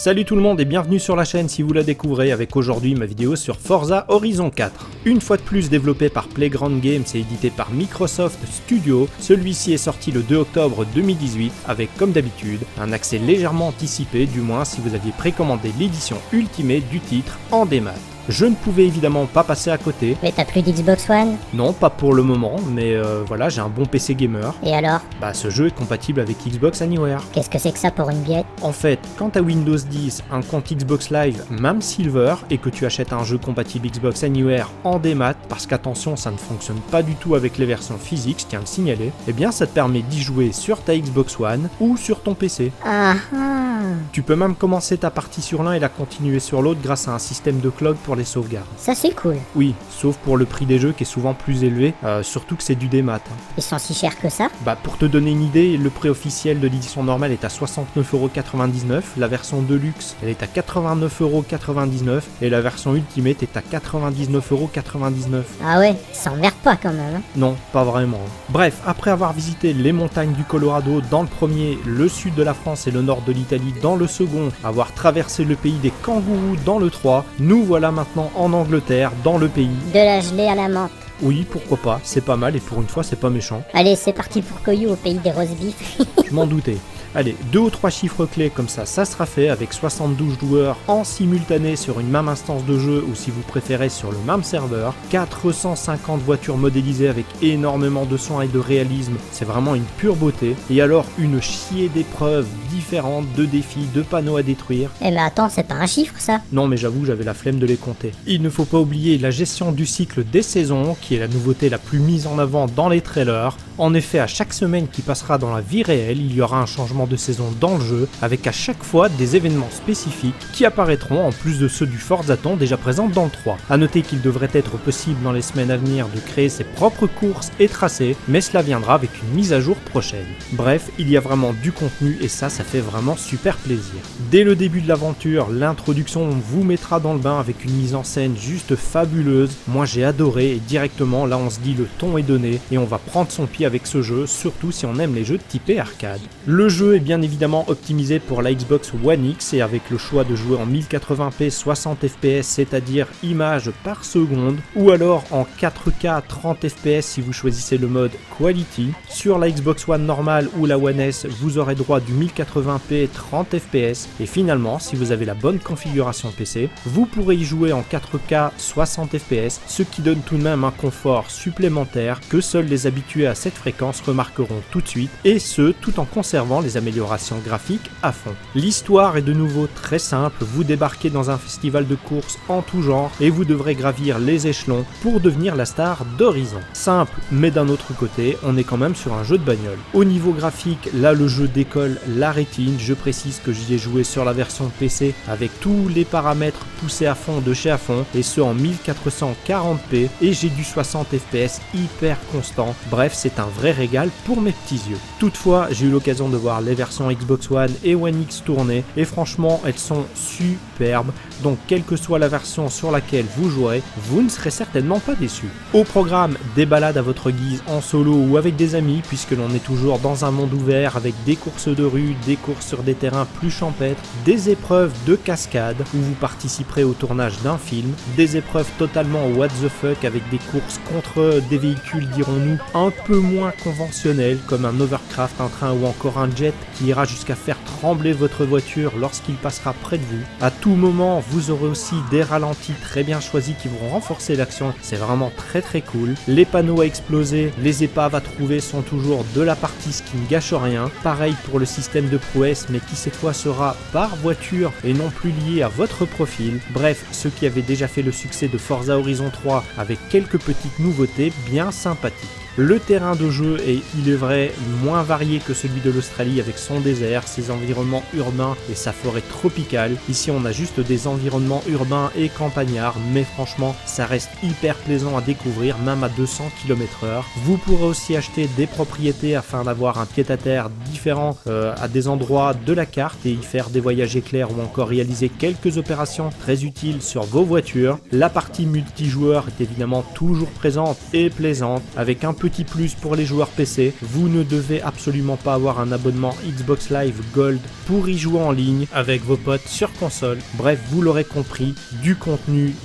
Salut tout le monde et bienvenue sur la chaîne si vous la découvrez avec aujourd'hui ma vidéo sur Forza Horizon 4. Une fois de plus développé par Playground Games et édité par Microsoft Studios, celui-ci est sorti le 2 octobre 2018 avec comme d'habitude un accès légèrement anticipé, du moins si vous aviez précommandé l'édition Ultimate du titre en démat. Je ne pouvais évidemment pas passer à côté. Mais t'as plus d'Xbox One? Non, pas pour le moment, mais voilà, j'ai un bon PC gamer. Et alors? Ce jeu est compatible avec Xbox Anywhere. Qu'est-ce que c'est que ça pour une biette? En fait, quand t'as Windows 10, un compte Xbox Live, même Silver, et que tu achètes un jeu compatible Xbox Anywhere en démat, parce qu'attention, ça ne fonctionne pas du tout avec les versions physiques, je tiens à le signaler, eh bien ça te permet d'y jouer sur ta Xbox One ou sur ton PC. Tu peux même commencer ta partie sur l'un et la continuer sur l'autre grâce à un système de cloud pour les sauvegardes. Ça c'est cool. Oui, sauf pour le prix des jeux qui est souvent plus élevé, surtout que c'est du démat. Ils sont si chers que ça? Pour te donner une idée, le prix officiel de l'édition normale est à 69,99€, la version Deluxe elle est à 89,99€ et la version Ultimate est à 99,99€. Ah ouais, ils s'emmerdent pas quand même. Hein. Non, pas vraiment. Bref, après avoir visité les montagnes du Colorado dans le premier, le sud de la France et le nord de l'Italie dans le second, avoir traversé le pays des kangourous dans le 3, nous voilà maintenant en Angleterre, dans le pays de la gelée à la menthe. Oui, pourquoi pas, c'est pas mal et pour une fois c'est pas méchant. Allez, c'est parti pour Coyou au pays des roast beef. Je m'en doutais. Allez, 2 ou 3 chiffres clés comme ça sera fait avec 72 joueurs en simultané sur une même instance de jeu ou si vous préférez sur le même serveur, 450 voitures modélisées avec énormément de soins et de réalisme, c'est vraiment une pure beauté, et alors une chier d'épreuves différentes, de défis, de panneaux à détruire. Eh mais attends, c'est pas un chiffre ça? Non mais j'avoue, j'avais la flemme de les compter. Il ne faut pas oublier la gestion du cycle des saisons, qui est la nouveauté la plus mise en avant dans les trailers. En effet, à chaque semaine qui passera dans la vie réelle, il y aura un changement de saison dans le jeu, avec à chaque fois des événements spécifiques qui apparaîtront en plus de ceux du Forzaton déjà présents dans le 3. A noter qu'il devrait être possible dans les semaines à venir de créer ses propres courses et tracés, mais cela viendra avec une mise à jour prochaine. Bref, il y a vraiment du contenu et ça fait vraiment super plaisir. Dès le début de l'aventure, l'introduction vous mettra dans le bain avec une mise en scène juste fabuleuse. Moi j'ai adoré et directement là on se dit le ton est donné et on va prendre son pied avec ce jeu, surtout si on aime les jeux typés arcade. Le jeu est bien évidemment optimisé pour la Xbox One X et avec le choix de jouer en 1080p 60 fps, c'est-à-dire images par seconde, ou alors en 4K 30 fps si vous choisissez le mode Quality. Sur la Xbox One normale ou la One S, vous aurez droit du 1080p 30 fps et finalement, si vous avez la bonne configuration PC, vous pourrez y jouer en 4K 60 fps, ce qui donne tout de même un confort supplémentaire que seuls les habitués à cette fréquence remarqueront tout de suite, et ce tout en conservant les améliorations graphiques à fond. L'histoire est de nouveau très simple, vous débarquez dans un festival de courses en tout genre et vous devrez gravir les échelons pour devenir la star d'Horizon. Simple, mais d'un autre côté, on est quand même sur un jeu de bagnole. Au niveau graphique, là le jeu décolle la rétine, je précise que j'y ai joué sur la version PC avec tous les paramètres poussés à fond de chez à fond, et ce en 1440p, et j'ai du 60 fps hyper constant. Bref, c'est un vrai régal pour mes petits yeux. Toutefois, j'ai eu l'occasion de voir les versions Xbox One et One X tourner et franchement elles sont superbes, donc quelle que soit la version sur laquelle vous jouerez, vous ne serez certainement pas déçus. Au programme, des balades à votre guise en solo ou avec des amis, puisque l'on est toujours dans un monde ouvert avec des courses de rue, des courses sur des terrains plus champêtres, des épreuves de cascade où vous participerez au tournage d'un film, des épreuves totalement what the fuck avec des courses contre des véhicules, dirons-nous, un peu moins conventionnels comme un Overcraft, un train ou encore un jet qui ira jusqu'à faire trembler votre voiture lorsqu'il passera près de vous. À tout moment, vous aurez aussi des ralentis très bien choisis qui vont renforcer l'action, c'est vraiment très cool. Les panneaux à exploser, les épaves à trouver sont toujours de la partie, ce qui ne gâche rien. Pareil pour le système de prouesse, mais qui cette fois sera par voiture et non plus lié à votre profil. Bref, ceux qui avaient déjà fait le succès de Forza Horizon 3 avec quelques petites nouveautés bien sympathiques. Le terrain de jeu est, il est vrai, moins varié que celui de l'Australie avec son désert, ses environnements urbains et sa forêt tropicale. Ici on a juste des environnements urbains et campagnards, mais franchement ça reste hyper plaisant à découvrir, même à 200 km/h. Vous pourrez aussi acheter des propriétés afin d'avoir un pied-à-terre différent à des endroits de la carte et y faire des voyages éclairs ou encore réaliser quelques opérations très utiles sur vos voitures. La partie multijoueur est évidemment toujours présente et plaisante avec un peu petit plus pour les joueurs PC, vous ne devez absolument pas avoir un abonnement Xbox Live Gold pour y jouer en ligne avec vos potes sur console. Bref, vous l'aurez compris, du contenu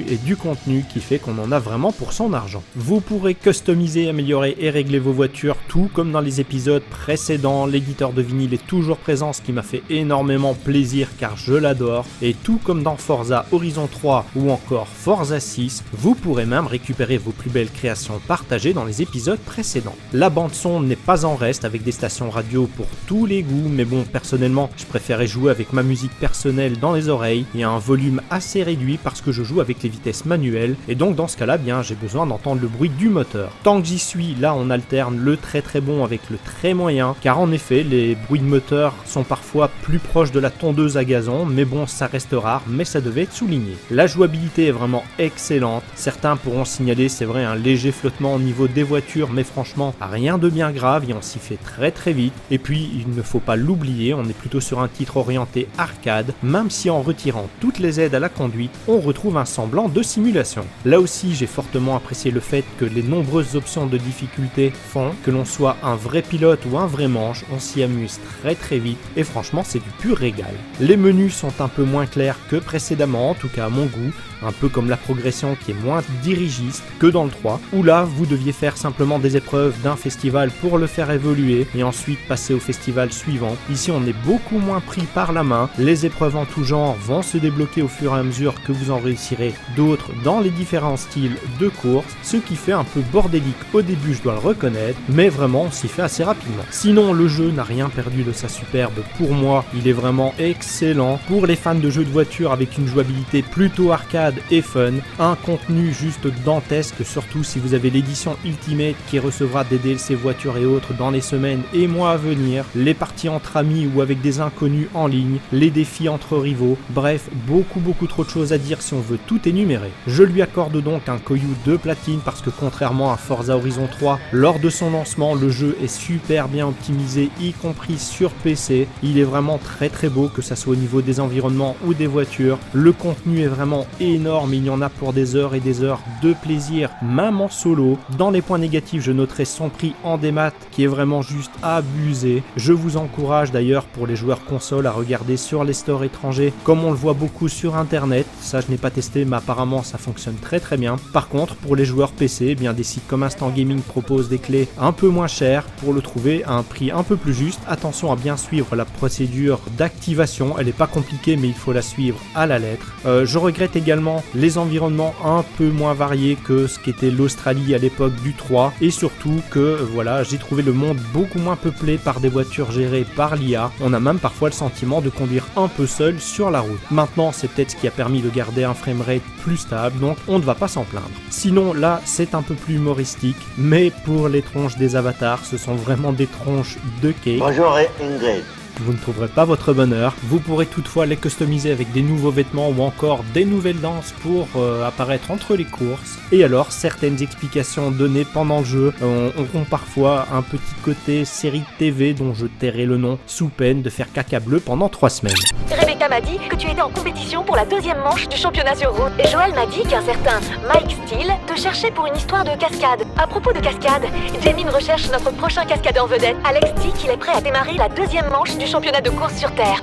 et du contenu qui fait qu'on en a vraiment pour son argent. Vous pourrez customiser, améliorer et régler vos voitures, tout comme dans les épisodes précédents. L'éditeur de vinyle est toujours présent, ce qui m'a fait énormément plaisir car je l'adore. Et tout comme dans Forza Horizon 3 ou encore Forza 6, vous pourrez même récupérer vos plus belles créations partagées dans les épisodes précédents. La bande son n'est pas en reste avec des stations radio pour tous les goûts, mais bon, personnellement, je préférais jouer avec ma musique personnelle dans les oreilles et à un volume assez réduit parce que je joue avec les vitesses manuelles et donc dans ce cas-là, bien, j'ai besoin d'entendre le bruit du moteur. Tant que j'y suis, là on alterne le très très bon avec le très moyen, car en effet, les bruits de moteur sont parfois plus proches de la tondeuse à gazon, mais bon, ça reste rare, mais ça devait être souligné. La jouabilité est vraiment excellente. Certains pourront signaler, c'est vrai, un léger flottement au niveau des voitures, mais franchement, rien de bien grave et on s'y fait très très vite. Et puis, il ne faut pas l'oublier, on est plutôt sur un titre orienté arcade, même si en retirant toutes les aides à la conduite, on retrouve un semblant de simulation. Là aussi, j'ai fortement apprécié le fait que les nombreuses options de difficulté font que l'on soit un vrai pilote ou un vrai manche, on s'y amuse très très vite et franchement, c'est du pur régal. Les menus sont un peu moins clairs que précédemment, en tout cas à mon goût, un peu comme la progression qui est moins dirigiste que dans le 3, où là vous deviez faire simplement des épreuves d'un festival pour le faire évoluer et ensuite passer au festival suivant. Ici on est beaucoup moins pris par la main, les épreuves en tout genre vont se débloquer au fur et à mesure que vous en réussirez d'autres dans les différents styles de course, ce qui fait un peu bordélique au début, je dois le reconnaître, mais vraiment on s'y fait assez rapidement. Sinon le jeu n'a rien perdu de sa superbe, pour moi il est vraiment excellent. Pour les fans de jeux de voiture avec une jouabilité plutôt arcade et fun, un contenu juste dantesque, surtout si vous avez l'édition Ultimate qui recevra des DLC voitures et autres dans les semaines et mois à venir, les parties entre amis ou avec des inconnus en ligne, les défis entre rivaux, bref, beaucoup trop de choses à dire si on veut tout énumérer. Je lui accorde donc un Koyu de platine parce que contrairement à Forza Horizon 3, lors de son lancement, le jeu est super bien optimisé, y compris sur PC. Il est vraiment très beau, que ça soit au niveau des environnements ou des voitures. Le contenu est vraiment énorme, il y en a pour des heures et des heures de plaisir, même en solo. Dans les points négatifs, je noterai son prix en démat qui est vraiment juste abusé. Je vous encourage d'ailleurs pour les joueurs console à regarder sur les stores étrangers, comme on le voit beaucoup sur internet. Ça je n'ai pas testé, mais apparemment ça fonctionne très bien. Par contre, pour les joueurs PC, eh bien des sites comme Instant Gaming proposent des clés un peu moins chères pour le trouver à un prix un peu plus juste. Attention à bien suivre la procédure d'activation, elle n'est pas compliquée mais il faut la suivre à la lettre. Je regrette également les environnements un peu moins variés que ce qu'était l'Australie à l'époque du 3 et surtout que voilà, j'ai trouvé le monde beaucoup moins peuplé par des voitures gérées par l'IA. On a même parfois le sentiment de conduire un peu seul sur la route. Maintenant, c'est peut-être ce qui a permis de garder un framerate plus stable, donc on ne va pas s'en plaindre. Sinon, là, c'est un peu plus humoristique, mais pour les tronches des avatars, ce sont vraiment des tronches de cake. Bonjour Ingrid. Vous ne trouverez pas votre bonheur. Vous pourrez toutefois les customiser avec des nouveaux vêtements ou encore des nouvelles danses pour apparaître entre les courses. Et alors, certaines explications données pendant le jeu auront parfois un petit côté série TV dont je tairai le nom sous peine de faire caca bleu pendant 3 semaines. Rebecca m'a dit que tu étais en compétition pour la 2e manche du championnat sur route. Et Joël m'a dit qu'un certain Mike Steele te cherchait pour une histoire de cascade. À propos de cascade, Jamie recherche notre prochain cascadeur vedette. Alex dit qu'il est prêt à démarrer la 2e manche du championnat de course sur Terre.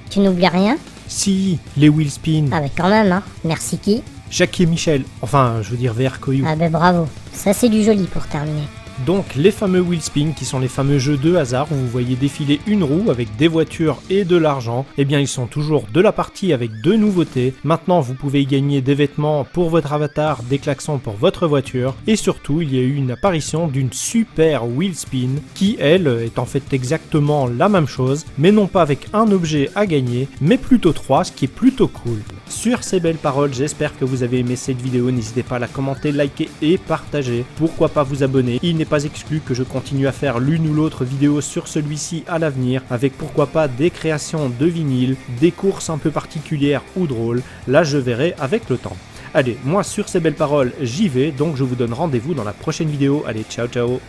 Tu n'oublies rien? Si, les wheel spin. Ah mais quand même, hein. Merci qui? Jackie et Michel. Enfin, je veux dire VR Koyu. Ah ben bravo. Ça c'est du joli pour terminer. Donc les fameux wheel spin qui sont les fameux jeux de hasard où vous voyez défiler une roue avec des voitures et de l'argent, eh bien ils sont toujours de la partie avec 2 nouveautés. Maintenant vous pouvez y gagner des vêtements pour votre avatar, des klaxons pour votre voiture et surtout il y a eu une apparition d'une super wheel spin qui elle est en fait exactement la même chose mais non pas avec un objet à gagner mais plutôt 3, ce qui est plutôt cool. Sur ces belles paroles, j'espère que vous avez aimé cette vidéo, n'hésitez pas à la commenter, liker et partager. Pourquoi pas vous abonner, il n'est pas exclu que je continue à faire l'une ou l'autre vidéo sur celui-ci à l'avenir, avec pourquoi pas des créations de vinyle, des courses un peu particulières ou drôles, là je verrai avec le temps. Allez, moi sur ces belles paroles, j'y vais, donc je vous donne rendez-vous dans la prochaine vidéo, allez ciao ciao.